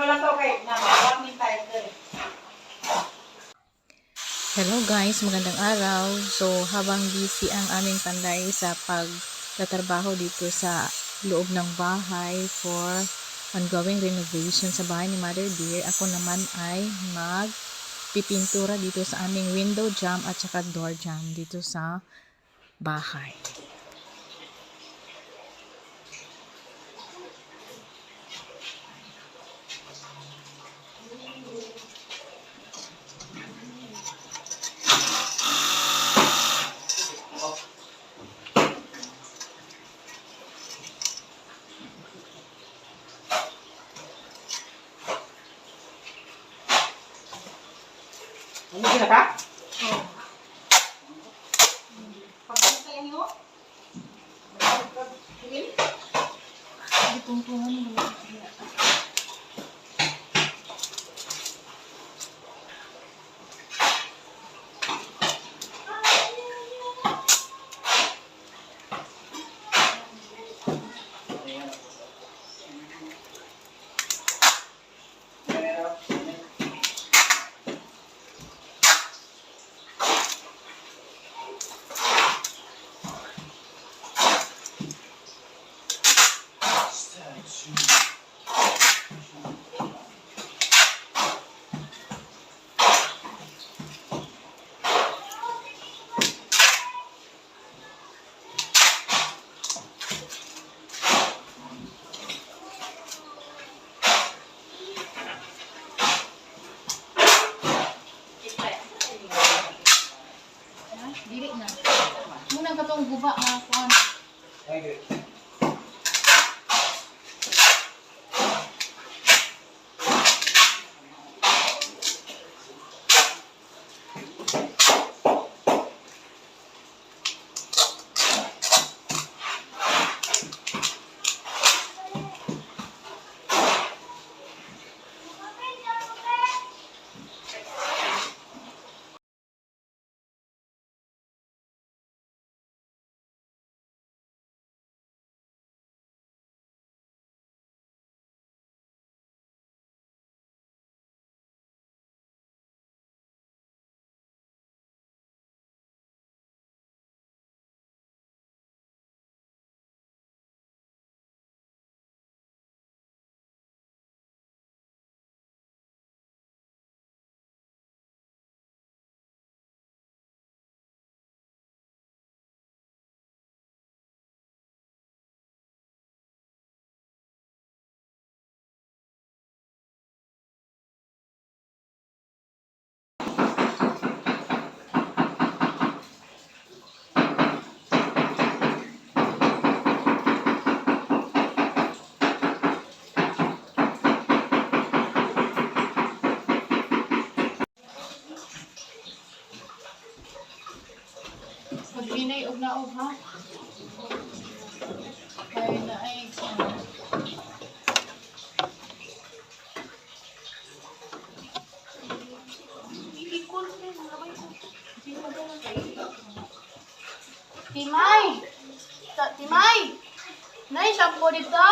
Hello guys, magandang araw. So habang busy ang aming panday sa pagtatrabaho dito sa loob ng bahay for ongoing renovation sa bahay ni Mother Dear, ako naman ay magpipintura dito sa aming window jamb at saka door jamb dito sa bahay. Ano sila ka? Oo. Pagkakita yan mo? Hindi tungtungan mo. Dili na. Muna ka tong guba na kuan. Okay. Pagbinay og naog ha. Kaya na ay Timay! Timay! Nay, shampoo dito?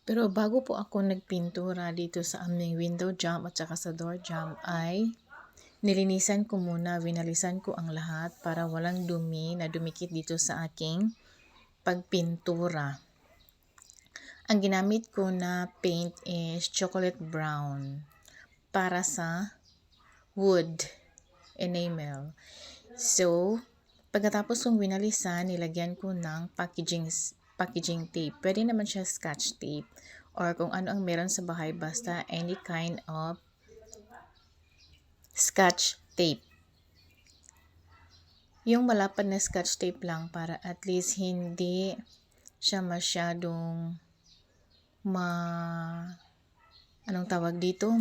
Pero bago po ako nagpintura dito sa aming window jamb at saka sa door jamb ay nilinisan ko muna, winalisan ko ang lahat para walang dumi na dumikit dito sa aking pagpintura. Ang ginamit ko na paint is chocolate brown para sa wood enamel. So, pagkatapos kong winalisan, nilagyan ko ng packaging tape. Pwede naman siya scotch tape or kung ano ang meron sa bahay, basta any kind of scotch tape. Yung malapad na scotch tape lang para at least hindi siya masyadong anong tawag dito?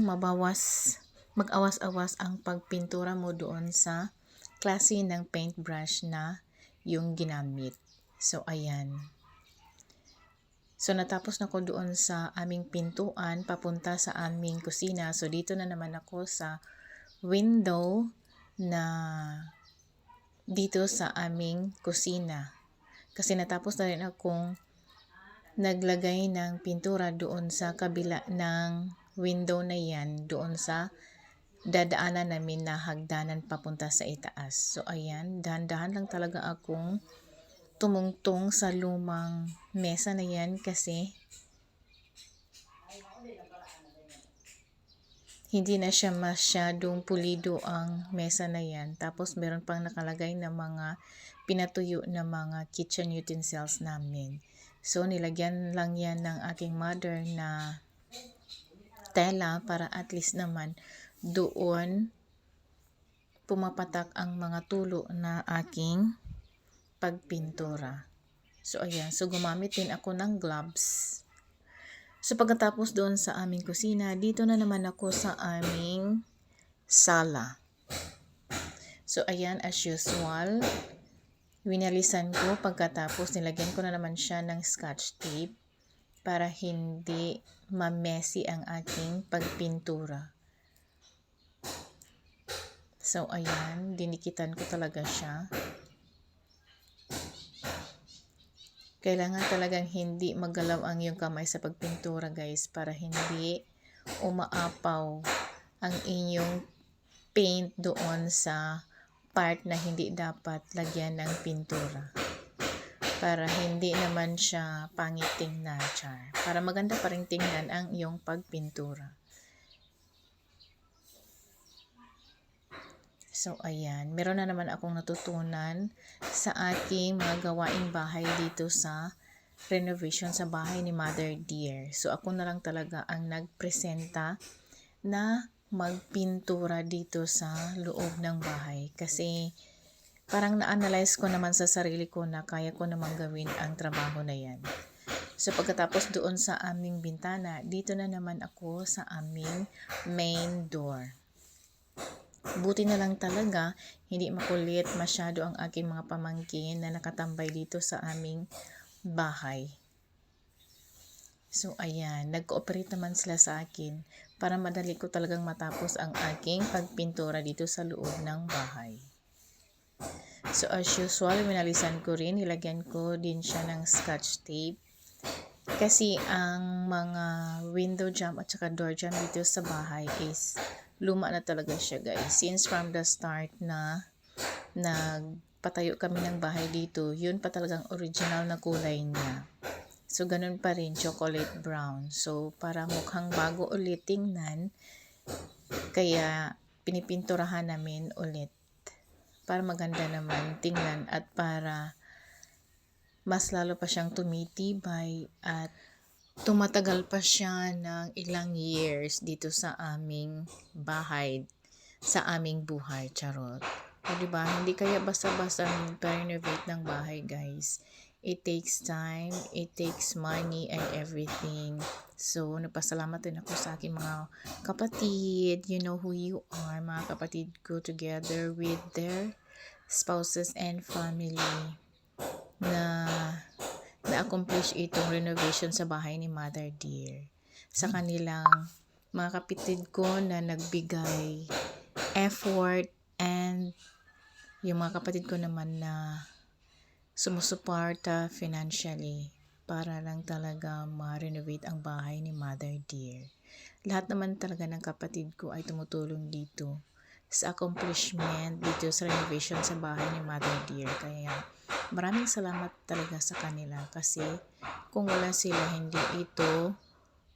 Mag-awas-awas ang pagpintura mo doon sa klase ng paintbrush na yung ginamit. So, ayan. So, natapos na ko doon sa aming pintuan, papunta sa aming kusina. So, dito na naman ako sa window na dito sa aming kusina. Kasi natapos na rin akong naglagay ng pintura doon sa kabila ng window na yan, doon sa dadaanan namin na hagdanan papunta sa itaas. So, ayan, dahan-dahan lang talaga akong tumungtong sa lumang mesa na yan kasi hindi na siya masyadong pulido ang mesa na yan. Tapos, meron pang nakalagay na mga pinatuyo na mga kitchen utensils namin. So, nilagyan lang yan ng aking mother na tela para at least naman doon pumapatak ang mga tulo na aking pagpintura. So, ayan. So, gumamit din ako ng gloves. So, pagkatapos doon sa aming kusina, dito na naman ako sa aming sala. So, ayan, as usual, winalisan ko. Pagkatapos, nilagyan ko na naman siya ng scotch tape para hindi ma-messy ang aking pagpintura. So, ayan, dinikitan ko talaga siya. Kailangan talagang hindi magalaw ang iyong kamay sa pagpintura, guys, para hindi umaapaw ang inyong paint doon sa part na hindi dapat lagyan ng pintura. Para hindi naman siya pangit tingnan, char. Para maganda pa rin tingnan ang iyong pagpintura. So, ayan. Meron na naman akong natutunan sa aking mga gawaing bahay dito sa renovation sa bahay ni Mother Dear. So, ako na lang talaga ang nagpresenta na magpintura dito sa loob ng bahay. Kasi, parang na-analyze ko naman sa sarili ko na kaya ko namang gawin ang trabaho na yan. So, pagkatapos doon sa aming bintana, dito na naman ako sa aming main door. Buti na lang talaga, hindi makulit masyado ang aking mga pamangkin na nakatambay dito sa aming bahay. So, ayan, nag-cooperate naman sila sa akin para madali ko talagang matapos ang aking pagpintura dito sa loob ng bahay. So, as usual, winalisan ko rin, nilagyan ko din siya ng scotch tape. Kasi ang mga window jamb at saka door jamb dito sa bahay is luma na talaga siya, guys. Since from the start na nagpatayo kami ng bahay dito, yun pa talagang original na kulay niya. So, ganun pa rin, chocolate brown. So, para mukhang bago ulit tingnan, kaya pinipinturahan namin ulit. Para maganda naman tingnan at para mas lalo pa siyang tumitibay at tumatagal pa siya ng ilang years dito sa aming bahay, sa aming buhay, charot. O, diba? Hindi kaya basta-basta renovate ng bahay, guys. It takes time, it takes money and everything. So, nagpasalamat din ako sa aking mga kapatid. You know who you are. Mga kapatid ko together with their spouses and family na na-accomplish itong renovation sa bahay ni Mother Dear. Sa kanilang mga kapatid ko na nagbigay effort and yung mga kapatid ko naman na sumusuporta financially. para lang talaga ma-renovate ang bahay ni Mother Dear. Lahat naman talaga ng kapatid ko ay tumutulong dito sa accomplishment dito sa renovation sa bahay ni Mother Dear. Kaya maraming salamat talaga sa kanila kasi kung wala sila hindi ito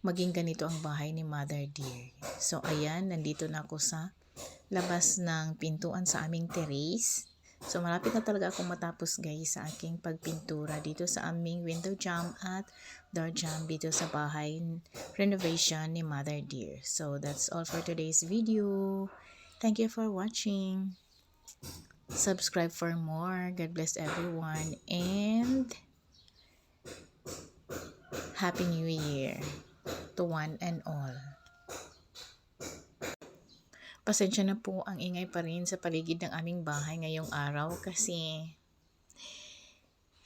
maging ganito ang bahay ni Mother Dear. So ayan, nandito na ako sa labas ng pintuan sa aming terrace. So malapit na talaga akong matapos guys sa aking pagpintura dito sa aming window jamb at door jamb dito sa bahay renovation ni Mother Dear. So that's all for today's video. Thank you for watching. Subscribe for more. God bless everyone and Happy New Year to one and all. Pasensya na po ang ingay pa rin sa paligid ng aming bahay ngayong araw kasi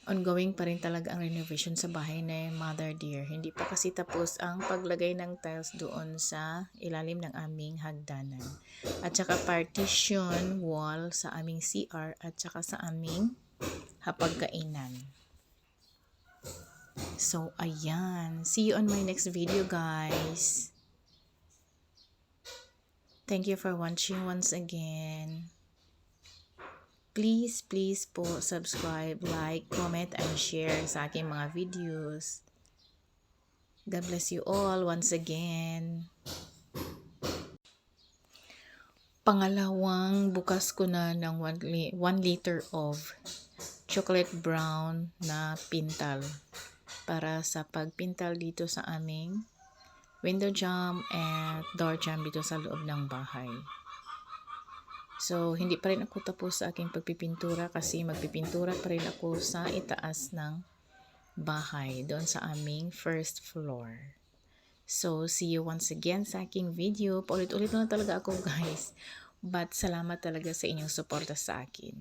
ongoing pa rin talaga ang renovation sa bahay ni Mother Dear. Hindi pa kasi tapos ang paglagay ng tiles doon sa ilalim ng aming hagdanan. At saka partition wall sa aming CR at saka sa aming hapagkainan. So, ayan. See you on my next video, guys. Thank you for watching once again. Please po subscribe, like, comment, and share sa aking mga videos. God bless you all once again. Pangalawang bukas ko na ng 1 liter of chocolate brown na pintal para sa pagpintal dito sa aming window jamb and door jamb dito sa loob ng bahay. So, hindi pa rin ako tapos sa aking pagpipintura kasi magpipintura pa rin ako sa itaas ng bahay doon sa aming first floor. So, see you once again sa aking video. Paulit-ulit na talaga ako guys. But salamat talaga sa inyong suporta sa akin.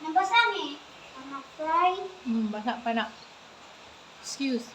Nabasa ni. Anak fry. Basa pa na. Excuse.